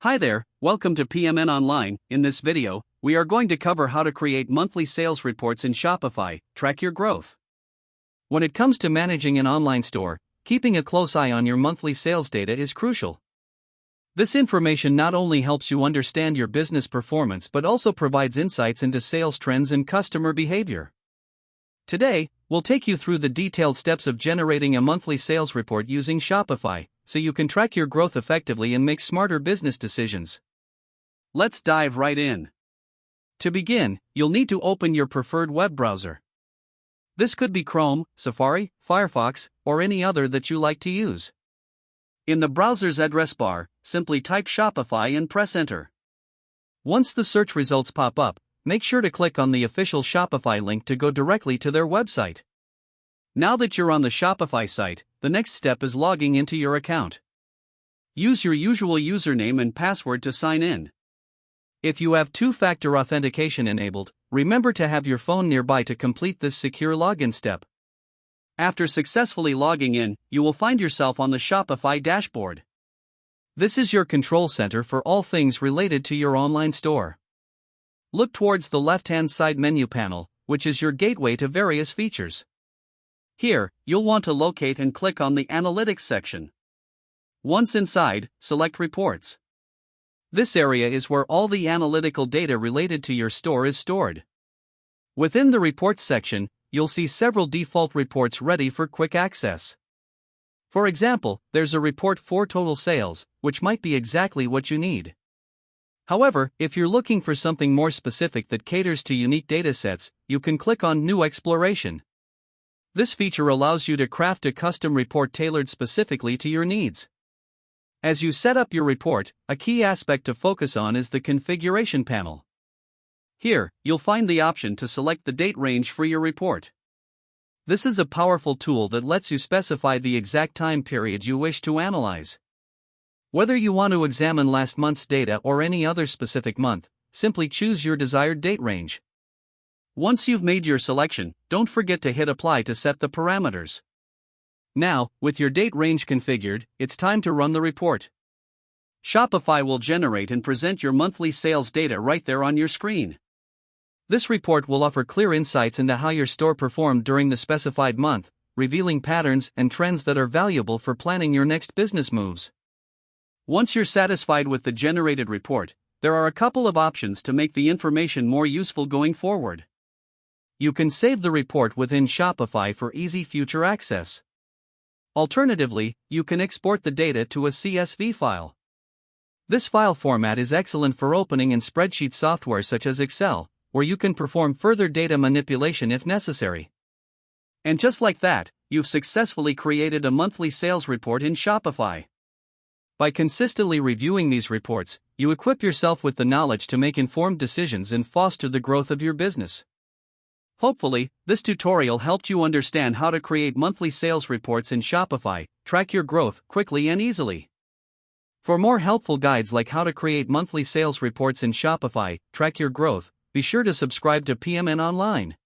Hi there, welcome to PMN Online. In this video, we are going to cover how to create monthly sales reports in Shopify, track your growth. When it comes to managing an online store, keeping a close eye on your monthly sales data is crucial. This information not only helps you understand your business performance but also provides insights into sales trends and customer behavior. Today, we'll take you through the detailed steps of generating a monthly sales report using Shopify, so you can track your growth effectively and make smarter business decisions. Let's dive right in. To begin, you'll need to open your preferred web browser. This could be Chrome, Safari, Firefox, or any other that you like to use. In the browser's address bar, simply type Shopify and press Enter. Once the search results pop up, make sure to click on the official Shopify link to go directly to their website. Now that you're on the Shopify site, the next step is logging into your account. Use your usual username and password to sign in. If you have two-factor authentication enabled, remember to have your phone nearby to complete this secure login step. After successfully logging in, you will find yourself on the Shopify dashboard. This is your control center for all things related to your online store. Look towards the left-hand side menu panel, which is your gateway to various features. Here, you'll want to locate and click on the Analytics section. Once inside, select Reports. This area is where all the analytical data related to your store is stored. Within the Reports section, you'll see several default reports ready for quick access. For example, there's a report for total sales, which might be exactly what you need. However, if you're looking for something more specific that caters to unique datasets, you can click on New Exploration. This feature allows you to craft a custom report tailored specifically to your needs. As you set up your report, a key aspect to focus on is the configuration panel. Here, you'll find the option to select the date range for your report. This is a powerful tool that lets you specify the exact time period you wish to analyze. Whether you want to examine last month's data or any other specific month, simply choose your desired date range. Once you've made your selection, don't forget to hit Apply to set the parameters. Now, with your date range configured, it's time to run the report. Shopify will generate and present your monthly sales data right there on your screen. This report will offer clear insights into how your store performed during the specified month, revealing patterns and trends that are valuable for planning your next business moves. Once you're satisfied with the generated report, there are a couple of options to make the information more useful going forward. You can save the report within Shopify for easy future access. Alternatively, you can export the data to a CSV file. This file format is excellent for opening in spreadsheet software such as Excel, where you can perform further data manipulation if necessary. And just like that, you've successfully created a monthly sales report in Shopify. By consistently reviewing these reports, you equip yourself with the knowledge to make informed decisions and foster the growth of your business. Hopefully, this tutorial helped you understand how to create monthly sales reports in Shopify, track your growth quickly and easily. For more helpful guides like how to create monthly sales reports in Shopify, track your growth, be sure to subscribe to PMN Online.